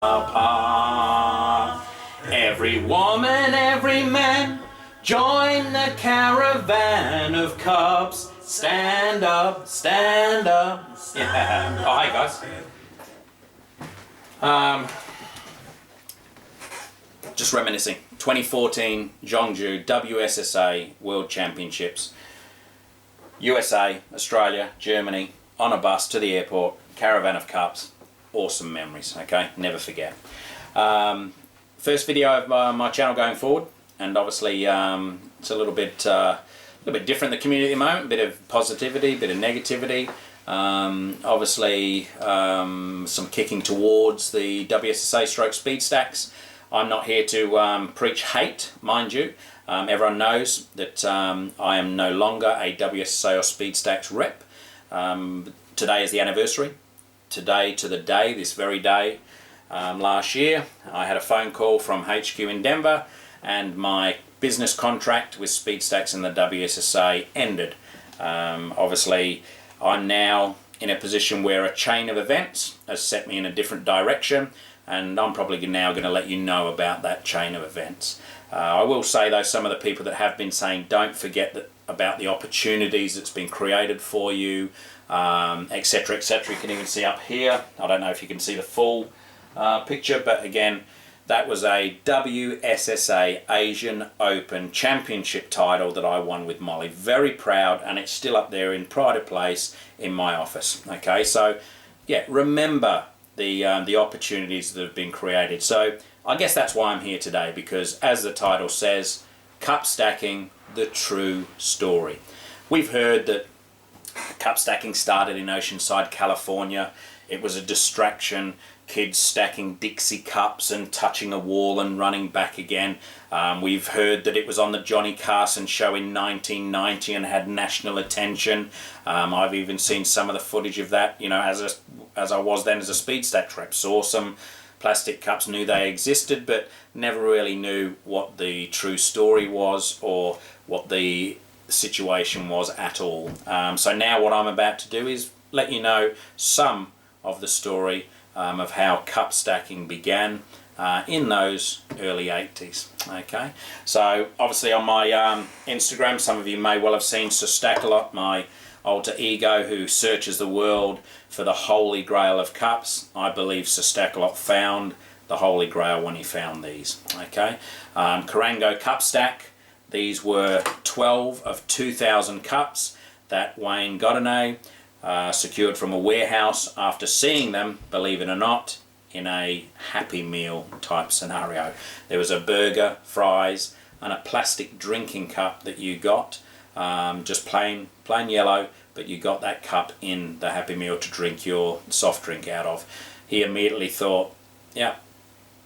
apart. Every woman, every man, join the caravan of cups. Stand up, stand up. Yeah. Oh, hey guys. Just reminiscing. 2014 Zhongzhou WSSA World Championships. USA, Australia, Germany, on a bus to the airport, caravan of cups. Awesome memories, okay? Never forget. First video of my channel going forward, and obviously it's a little bit different, the community at the moment, a bit of positivity, a bit of negativity. Obviously some kicking towards the WSSA stroke speed stacks. I'm not here to preach hate, mind you. Everyone knows that I am no longer a WSSA or speed stacks rep. Today is the anniversary. Today to the day, this very day, last year, I had a phone call from HQ in Denver, and my business contract with speed stacks in the WSSA ended. Obviously, I'm now in a position where a chain of events has set me in a different direction, and I'm probably now going to let you know about that chain of events. I will say though, some of the people that have been saying don't forget about the opportunities that's been created for you, etc, etc. You can even see up here, I don't know if you can see the full picture, but again, that was a WSSA Asian Open Championship title that I won with Molly. Very proud, and it's still up there in pride of place in my office. Okay, so yeah, remember the opportunities that have been created. So I guess that's why I'm here today, because as the title says, cup stacking, the true story. We've heard that cup stacking started in Oceanside, California. It was a distraction, kids stacking Dixie cups and touching a wall and running back again. We've heard that it was on the Johnny Carson show in 1990 and had national attention. I've even seen some of the footage of that, you know, as I was then as a speed stack rep. Saw some plastic cups, knew they existed, but never really knew what the true story was or what the situation was at all. So now what I'm about to do is let you know some of the story of how cup stacking began in those early 80s. Okay, so obviously on my Instagram, some of you may well have seen Sir Stackalot, my alter ego who searches the world for the holy grail of cups. I believe Sir Stackalot found the holy grail when he found these. Okay, Karango cup stack. These were 12 of 2,000 cups that Wayne Godinez secured from a warehouse after seeing them, believe it or not, in a Happy Meal type scenario. There was a burger, fries, and a plastic drinking cup that you got, just plain yellow, but you got that cup in the Happy Meal to drink your soft drink out of. He immediately thought, yeah,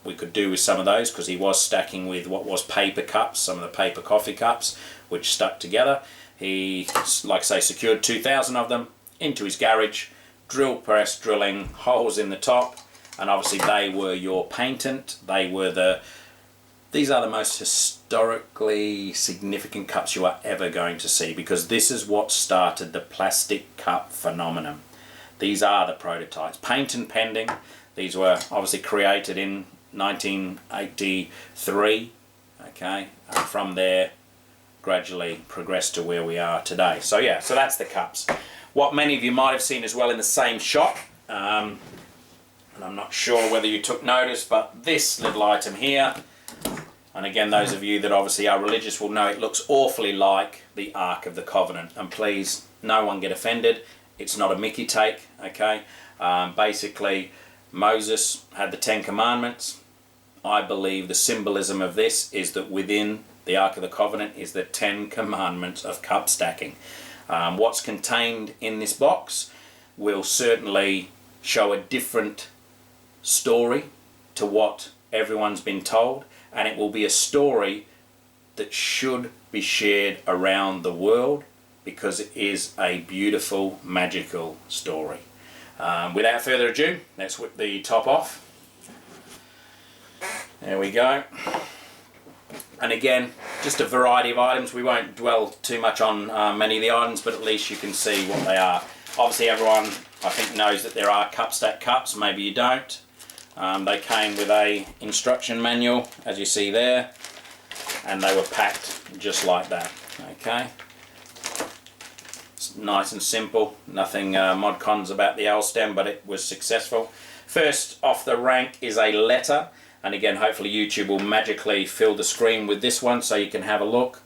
we could do with some of those, because he was stacking with what was paper cups, some of the paper coffee cups, which stuck together. He, like I say, secured 2,000 of them into his garage, drill press drilling holes in the top, and obviously they were your patent. These are the most historically significant cups you are ever going to see, because this is what started the plastic cup phenomenon. These are the prototypes, patent pending. These were obviously created in 1983, okay, and from there gradually progressed to where we are today. So yeah, so that's the cups. What many of you might have seen as well in the same shop, and I'm not sure whether you took notice, but this little item here, and again, those of you that obviously are religious will know it looks awfully like the Ark of the Covenant. And please, no one get offended. It's not a Mickey take, okay? Basically, Moses had the 10 Commandments. I believe the symbolism of this is that within the Ark of the Covenant is the 10 Commandments of cup stacking. What's contained in this box will certainly show a different story to what everyone's been told, and it will be a story that should be shared around the world, because it is a beautiful, magical story. Without further ado, let's whip the top off. There we go. And again, just a variety of items. We won't dwell too much on many of the items, but at least you can see what they are. Obviously everyone, I think, knows that there are cup stack cups, maybe you don't. They came with a instruction manual, as you see there, and they were packed just like that. Okay, it's nice and simple, nothing mod cons about the L stem, but it was successful. First off the rank is a letter, and again hopefully YouTube will magically fill the screen with this one so you can have a look.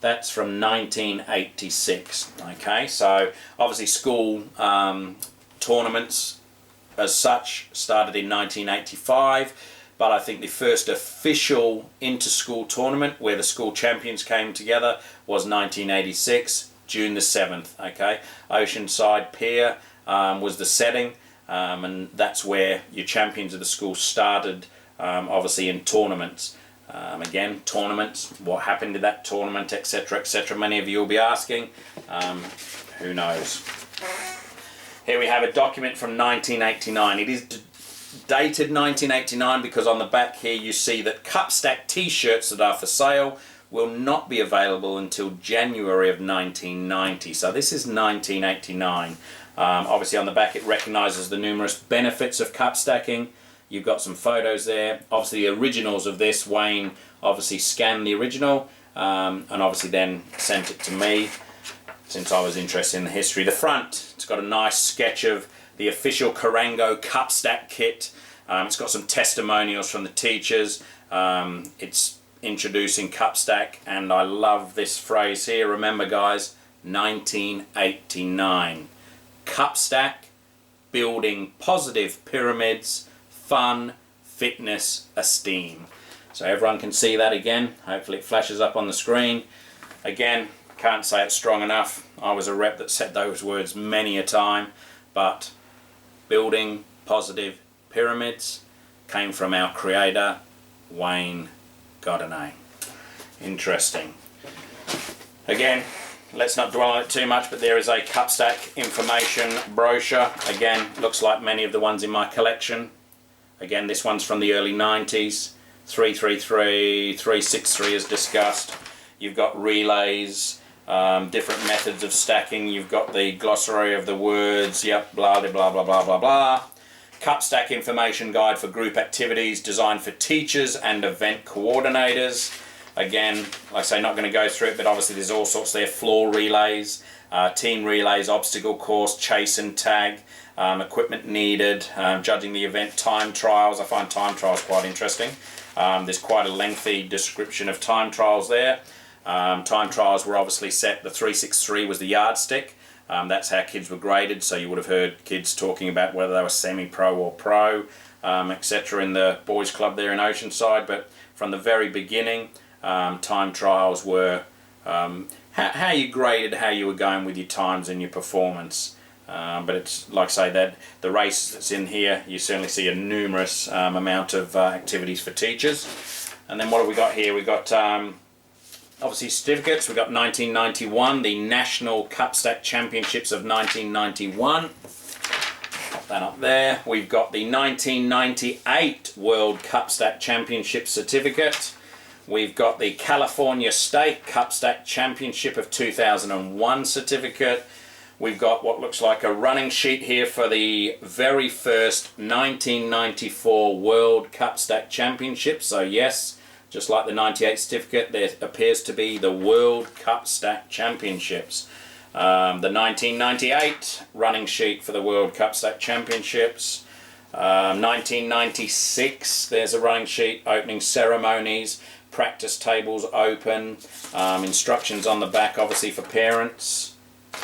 That's from 1986. Okay, so obviously school tournaments as such started in 1985, but I think the first official inter-school tournament where the school champions came together was 1986, June the 7th. Okay, Oceanside Pier was the setting, and that's where your champions of the school started, obviously in tournaments. Again, tournaments, what happened to that tournament, etc, etc. Many of you will be asking. Who knows? Here we have a document from 1989. It is dated 1989 because on the back here you see that cup stack t-shirts that are for sale will not be available until January of 1990. So this is 1989. Obviously on the back it recognises the numerous benefits of cup stacking. You've got some photos there. Obviously the originals of this, Wayne obviously scanned the original and obviously then sent it to me since I was interested in the history. The front, it's got a nice sketch of the official Carango cup stack kit. It's got some testimonials from the teachers. It's introducing cup stack, and I love this phrase here. Remember guys, 1989. Cup stack, building positive pyramids, fun, fitness, esteem. So everyone can see that again. Hopefully it flashes up on the screen. Again, can't say it strong enough. I was a rep that said those words many a time, but building positive pyramids came from our creator, Wayne Godinez. Interesting. Again, let's not dwell on it too much, but there is a cup stack information brochure. Again, looks like many of the ones in my collection. Again, this one's from the early 90s. 333, 363 as discussed. You've got relays, different methods of stacking. You've got the glossary of the words, yep, blah, blah, blah, blah, blah, blah, blah. Cup stack information guide for group activities designed for teachers and event coordinators. Again, like I say, not going to go through it, but obviously there's all sorts there. Floor relays, team relays, obstacle course, chase and tag, equipment needed, judging the event, time trials. I find time trials quite interesting. There's quite a lengthy description of time trials there. Time trials were obviously set, the 363 was the yardstick. That's how kids were graded, so you would have heard kids talking about whether they were semi-pro or pro, etc. in the boys club there in Oceanside. But from the very beginning, time trials were how you graded, how you were going with your times and your performance. But it's like I say, that the race that's in here, you certainly see a numerous amount of activities for teachers. And then what have we got here? We've got obviously certificates. We've got 1991, the National Cup Stack Championships of 1991. Pop that up there. We've got the 1998 World Cup Stack Championship certificate. We've got the California State Cup Stack Championship of 2001 certificate. We've got what looks like a running sheet here for the very first 1994 World Cup Stack Championship. So yes, just like the 98 certificate, there appears to be the World Cup Stack Championships. The 1998 running sheet for the World Cup Stack Championships. 1996, there's a running sheet, opening ceremonies, practice tables open, instructions on the back obviously for parents.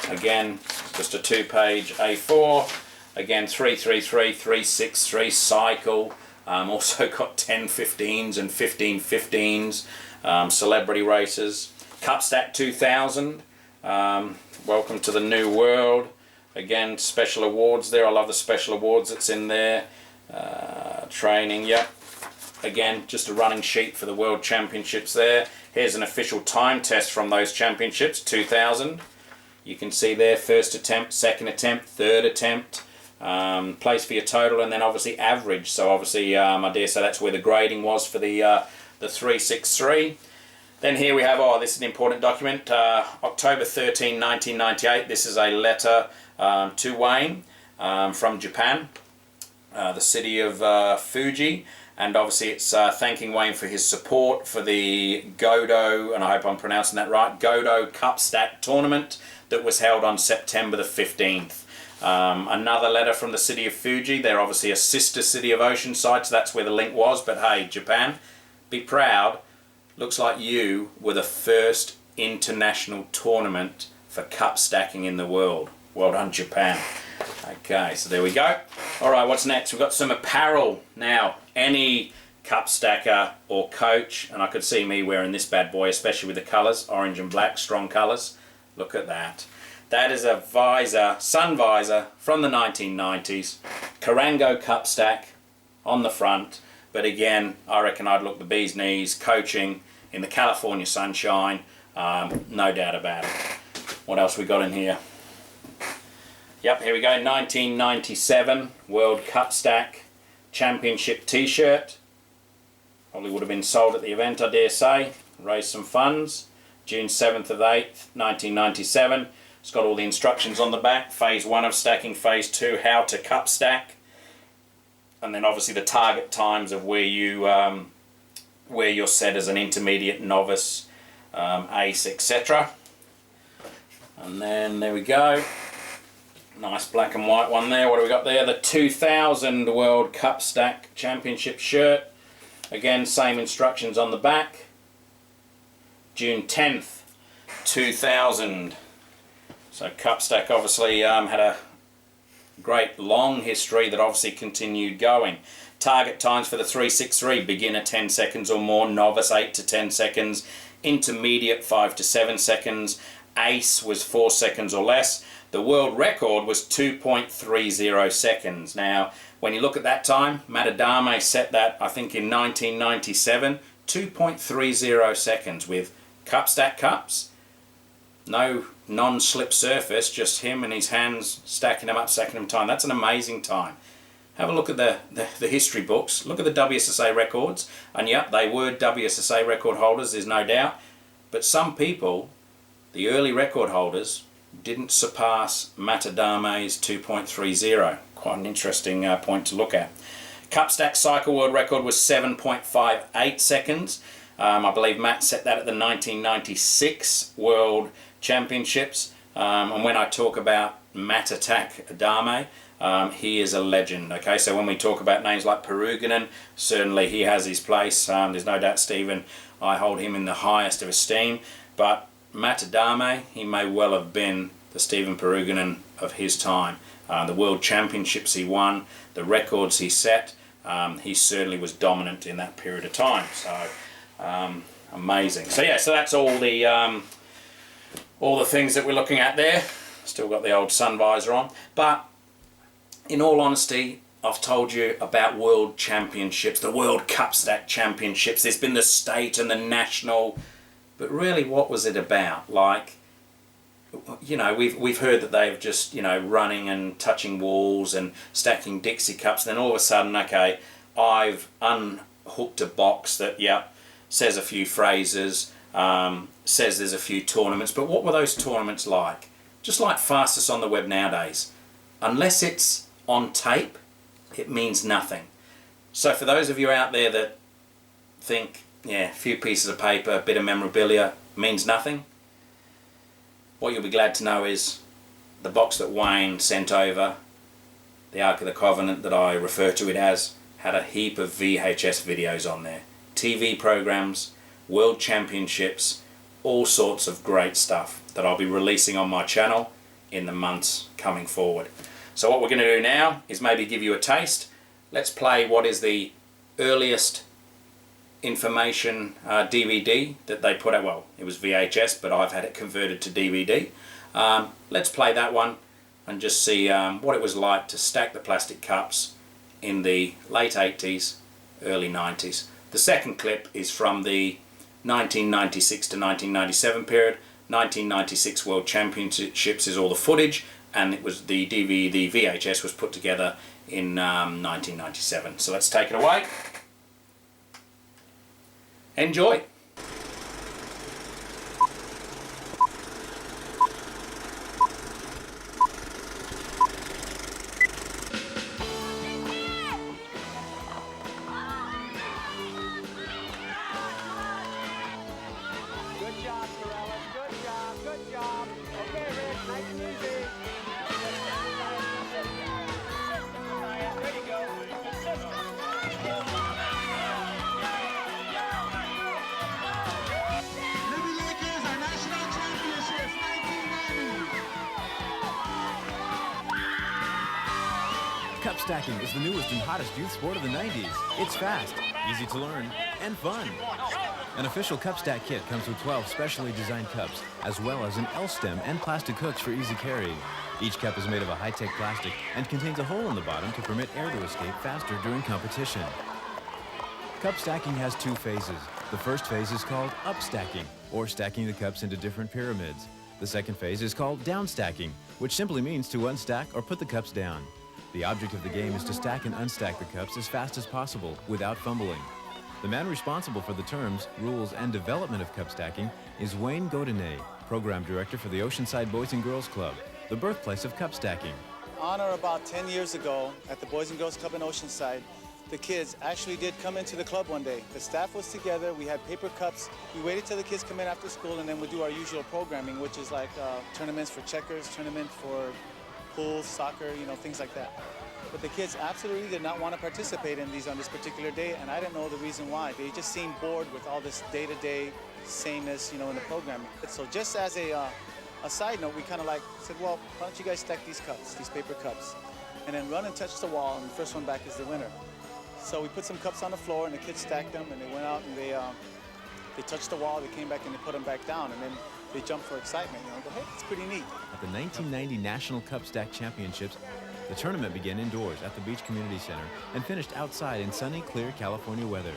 Again, just a 2-page A4. Again, 333, 363 cycle. Also got 10-15s and 15-15s. Celebrity races. Cup Stack 2000. Welcome to the new world. Again, special awards there. I love the special awards that's in there. Training, yep. Again, just a running sheet for the World Championships there. Here's an official time test from those championships, 2000. You can see there, first attempt, second attempt, third attempt, place for your total, and then obviously average. So obviously, I dare say that's where the grading was for the 363. Then here we have, this is an important document, October 13, 1998. This is a letter to Wayne from Japan. the city of Fuji, and obviously it's thanking Wayne for his support for the Godo, and I hope I'm pronouncing that right, Godo Cup Stack tournament that was held on September the 15th. Another letter from the city of Fuji. They're obviously a sister city of Oceanside, so that's where the link was. But hey, Japan, be proud. Looks like you were the first international tournament for cup stacking in the world. Well done, Japan. Okay, so there we go. All right, what's next? We've got some apparel. Now, any cup stacker or coach, and I could see me wearing this bad boy, especially with the colours, orange and black, strong colours. Look at that. That is a visor, sun visor from the 1990s. Karango cup stack on the front. But again, I reckon I'd look the bee's knees coaching in the California sunshine. No doubt about it. What else we got in here? Yep, here we go. 1997 World Cup Stack Championship t-shirt. Probably would have been sold at the event, I dare say. Raised some funds. June 7th of 8th, 1997. It's got all the instructions on the back. Phase 1 of stacking, Phase 2, how to cup stack. And then obviously the target times of where you're set as an intermediate, novice, ace, etc. And then there we go. Nice black and white one there. What do we got there? The 2000 World Cup Stack Championship shirt. Again, same instructions on the back. June 10th, 2000. So cup stack obviously had a great long history that obviously continued going. Target times for the 363, beginner 10 seconds or more, novice 8 to 10 seconds, intermediate 5 to 7 seconds, ace was 4 seconds or less. The world record was 2.30 seconds. Now, when you look at that time, Matadame set that, I think, in 1997, 2.30 seconds with cup stack cups. No non-slip surface, just him and his hands stacking them up, stacking them time. That's an amazing time. Have a look at the history books. Look at the WSSA records. And yep, they were WSSA record holders, there's no doubt. But some people, the early record holders, didn't surpass Matadame's 2.30. Quite an interesting point to look at. Cup stack cycle world record was 7.58 seconds. I believe Matt set that at the 1996 World Championships. And when I talk about Matt Attack Dame, he is a legend. Okay, so when we talk about names like Peruganen, certainly he has his place. There's no doubt, Stephen, I hold him in the highest of esteem. But Matt Dame, he may well have been the Stephen Peruganen of his time. The World Championships he won, the records he set, he certainly was dominant in that period of time. So amazing. So yeah, so that's all the things that we're looking at there. Still got the old sun visor on, but in all honesty, I've told you about World Championships, the World Cup Stack Championships. There's been the state and the national, but really, what was it about? Like, you know, we've heard that they've just, you know, running and touching walls and stacking Dixie cups. Then all of a sudden, okay, I've unhooked a box that, yeah, says a few phrases, says there's a few tournaments. But what were those tournaments like? Just like fastest on the web nowadays. Unless it's on tape, it means nothing. So for those of you out there that think, yeah, a few pieces of paper, a bit of memorabilia means nothing, what you'll be glad to know is the box that Wayne sent over, the Ark of the Covenant that I refer to it as, had a heap of VHS videos on there. TV programs, World Championships, all sorts of great stuff that I'll be releasing on my channel in the months coming forward. So what we're going to do now is maybe give you a taste. Let's play what is the earliest information DVD that they put out. Well, it was VHS, but I've had it converted to DVD. Let's play that one and just see what it was like to stack the plastic cups in the late 80s, early 90s. The second clip is from the 1996 to 1997 period. 1996 World Championships is all the footage, and it was the VHS was put together in 1997. So let's take it away. Enjoy. Cup stacking is the newest and hottest youth sport of the 90s. It's fast, easy to learn, and fun. An official cup stack kit comes with 12 specially designed cups, as well as an L stem and plastic hooks for easy carrying. Each cup is made of a high-tech plastic and contains a hole in the bottom to permit air to escape faster during competition. Cup stacking has two phases. The first phase is called up stacking, or stacking the cups into different pyramids. The second phase is called down stacking, which simply means to unstack or put the cups down. The object of the game is to stack and unstack the cups as fast as possible without fumbling. The man responsible for the terms, rules, and development of cup stacking is Wayne Godinay, Program Director for the Oceanside Boys and Girls Club, the birthplace of cup stacking. On or about 10 years ago at the Boys and Girls Club in Oceanside, the kids actually did come into the club one day. The staff was together, we had paper cups. We waited till the kids come in after school, and then we do our usual programming, which is like tournaments for checkers, tournament for pool, soccer, things like that. But the kids absolutely did not want to participate in these on this particular day, and I didn't know the reason why. They just seemed bored with all this day-to-day sameness, in the programming. So just as a side note, we kind of said, well, why don't you guys stack these cups, these paper cups, and then run and touch the wall, and the first one back is the winner. So we put some cups on the floor, and the kids stacked them, and they went out and they touched the wall, they came back and they put them back down, and then they jumped for excitement. Go, hey, it's pretty neat. At the 1990 National Cup Stack Championships, the tournament began indoors at the Beach Community Center and finished outside in sunny, clear California weather.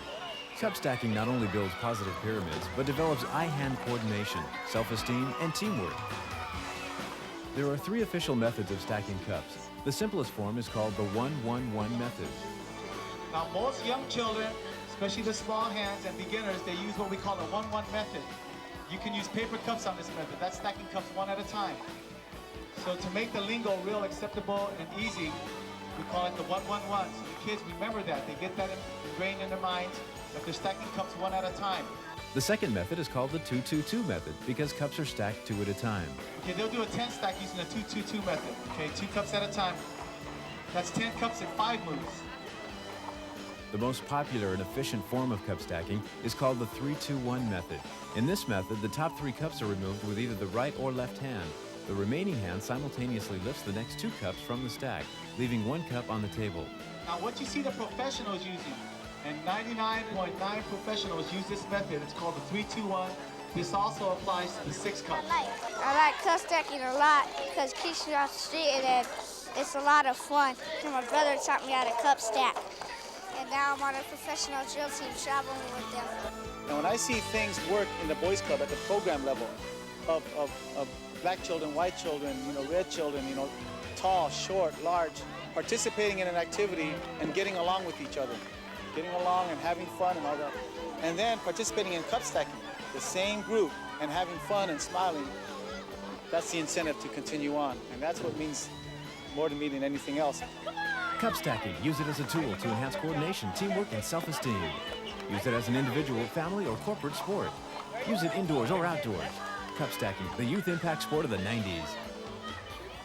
Cup stacking not only builds positive pyramids, but develops eye-hand coordination, self-esteem, and teamwork. There are 3 official methods of stacking cups. The simplest form is called the 1-1-1 method. Now, most young children, especially the small hands and beginners, they use what we call the 1-1 method. You can use paper cups on this method. That's stacking cups one at a time. So to make the lingo real acceptable and easy, we call it the 1-1-1. So the kids remember that. They get that ingrained in their minds that they're stacking cups one at a time. The second method is called the 2-2-2 method because cups are stacked 2 at a time. Okay, they'll do a 10 stack using the 2-2-2 method. Okay, 2 cups at a time. That's 10 cups in 5 moves. The most popular and efficient form of cup stacking is called the 3-2-1 method. In this method, the top 3 cups are removed with either the right or left hand. The remaining hand simultaneously lifts the next 2 cups from the stack, leaving 1 cup on the table. Now what you see the professionals using, and 99.9 professionals use this method, it's called the 3-2-1. This also applies to the 6 cups. I like cup stacking a lot because it keeps me off the street and it's a lot of fun. My brother taught me how to cup stack. And now I'm on a professional drill team traveling with them. And when I see things work in the boys club at the program level of black children, white children, red children, tall, short, large, participating in an activity and getting along with each other, getting along and having fun and all that. And then participating in cup stacking, the same group, and having fun and smiling, that's the incentive to continue on. And that's what means more to me than anything else. Cup stacking. Use it as a tool to enhance coordination, teamwork, and self-esteem. Use it as an individual, family, or corporate sport. Use it indoors or outdoors. Cup stacking, the youth impact sport of the 90s.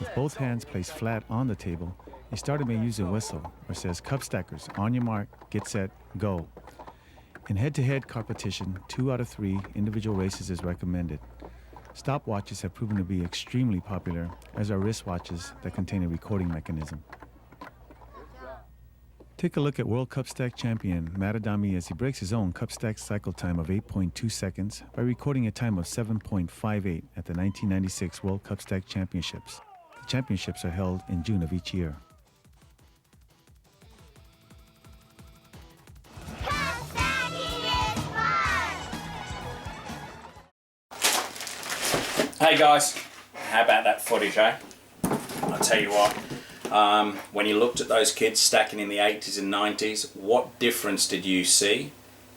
With both hands placed flat on the table, he started by using a whistle, which says, "Cup stackers, on your mark, get set, go." In head-to-head competition, 2 out of 3 individual races is recommended. Stopwatches have proven to be extremely popular, as are wristwatches that contain a recording mechanism. Take a look at World Cup Stack champion Matt Adami as he breaks his own Cup Stack cycle time of 8.2 seconds by recording a time of 7.58 at the 1996 World Cup Stack Championships. The championships are held in June of each year. Hey guys, how about that footage, eh? I'll tell you what. When you looked at those kids stacking in the 80s and 90s, what difference did you see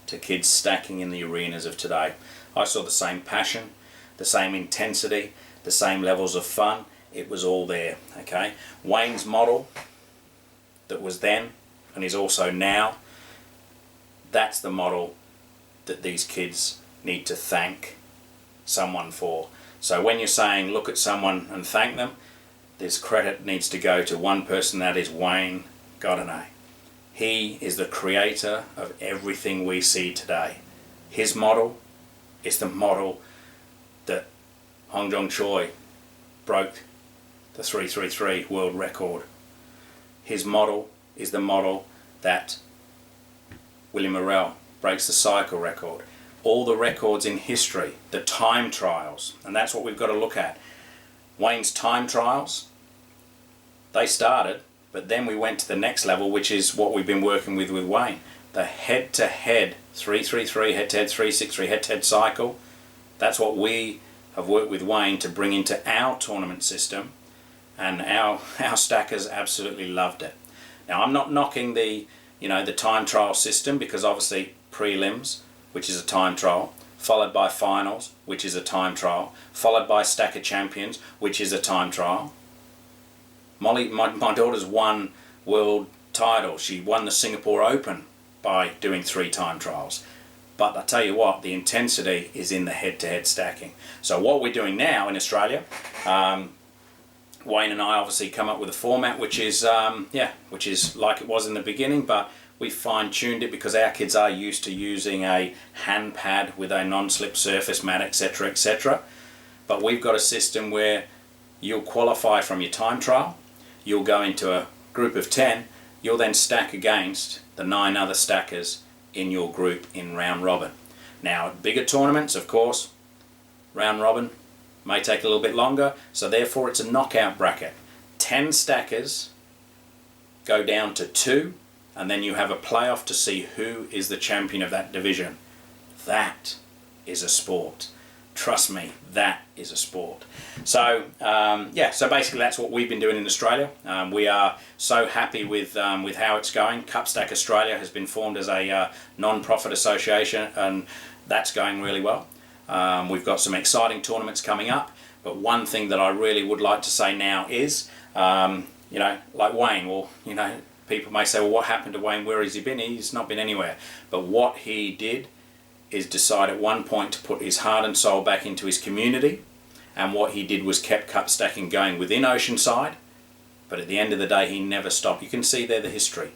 to kids stacking in the arenas of today? I saw the same passion, the same intensity, the same levels of fun. It was all there, okay? Wayne's model that was then and is also now, that's the model that these kids need to thank someone for. So when you're saying look at someone and thank them, this credit needs to go to one person, that is Wayne Godinay. He is the creator of everything we see today. His model is the model that Hong Jong Choi broke the 333 world record. his model is the model that William Morrell breaks the cycle record. All the records in history, the time trials, and that's what we've got to look at. Wayne's time trials, they started, but then we went to the next level, which is what we've been working with Wayne. The head-to-head 333, head-to-head 363, head-to-head cycle. That's what we have worked with Wayne to bring into our tournament system, and our stackers absolutely loved it. Now, I'm not knocking the time trial system, because obviously prelims, which is a time trial, followed by finals, which is a time trial, followed by Stacker Champions, which is a time trial. Molly, my daughter's won world title. She won the Singapore Open by doing 3 time trials. But I tell you what, the intensity is in the head-to-head stacking. So what we're doing now in Australia, Wayne and I obviously come up with a format which is which is like it was in the beginning, but we fine-tuned it because our kids are used to using a hand pad with a non-slip surface mat, etc., etc. But we've got a system where you'll qualify from your time trial, you'll go into a group of 10, you'll then stack against the 9 other stackers in your group in round robin. Now, at bigger tournaments, of course, round robin may take a little bit longer, so therefore it's a knockout bracket. 10 stackers go down to 2, and then you have a playoff to see who is the champion of that division. That is a sport. Trust me, that is a sport. So so basically that's what we've been doing in Australia. We are so happy with how it's going. Cupstack Australia has been formed as a non-profit association, and that's going really well. We've got some exciting tournaments coming up, but one thing that I really would like to say now is, like Wayne, well, people may say, well, what happened to Wayne? Where has he been? He's not been anywhere. But what he did is decide at one point to put his heart and soul back into his community, and what he did was kept cup stacking going within Oceanside, but at the end of the day he never stopped. You can see there the history.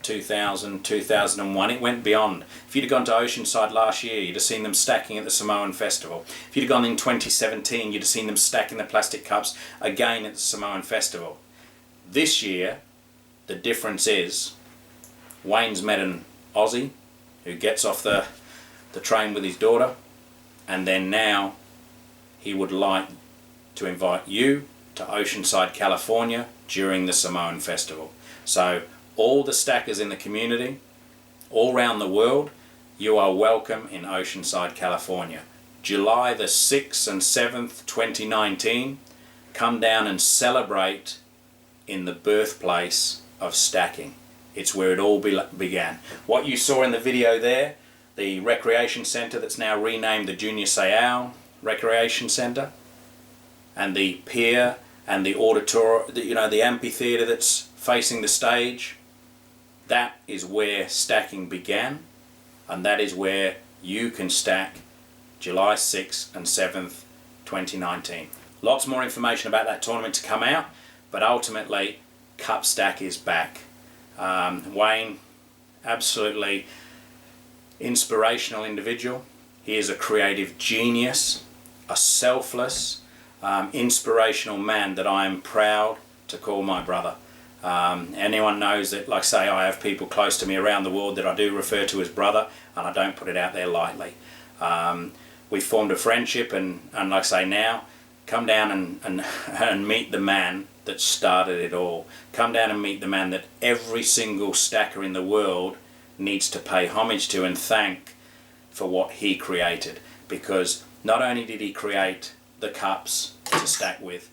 2000, 2001, it went beyond. If you'd have gone to Oceanside last year, you'd have seen them stacking at the Samoan Festival. If you'd have gone in 2017, you'd have seen them stacking the plastic cups again at the Samoan Festival. This year, the difference is Wayne's met an Aussie who gets off the train with his daughter, and then now he would like to invite you to Oceanside, California during the Samoan Festival. So all the stackers in the community, all around the world, you are welcome in Oceanside, California. July the 6th and 7th, 2019, come down and celebrate in the birthplace of stacking. It's where it all began. What you saw in the video there, the recreation centre that's now renamed the Junior Seau Recreation Centre, and the pier and the auditorium, the amphitheatre that's facing the stage, that is where stacking began, and that is where you can stack July 6th and 7th, 2019. Lots more information about that tournament to come out, but ultimately Cupstack is back. Wayne, absolutely inspirational individual. He is a creative genius, a selfless, inspirational man that I am proud to call my brother. Anyone knows that, like say, I have people close to me around the world that I do refer to as brother, and I don't put it out there lightly. We formed a friendship, and like say now, come down and meet the man that started it all. Come down and meet the man that every single stacker in the world needs to pay homage to and thank for what he created. Because not only did he create the cups to stack with,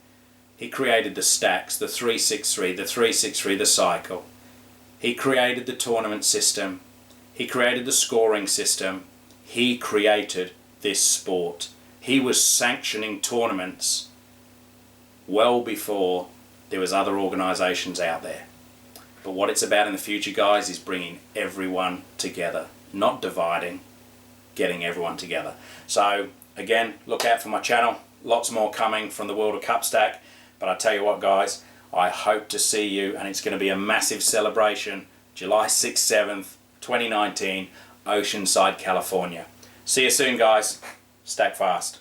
he created the stacks, the 363, the cycle. He created the tournament system. He created the scoring system. He created this sport. He was sanctioning tournaments well before there was other organisations out there. But what it's about in the future, guys, is bringing everyone together, not dividing, getting everyone together. So again, look out for my channel. Lots more coming from the world of Cupstack. But I tell you what, guys, I hope to see you, and it's going to be a massive celebration, July 6th, 7th, 2019, Oceanside, California. See you soon, guys. Stack fast.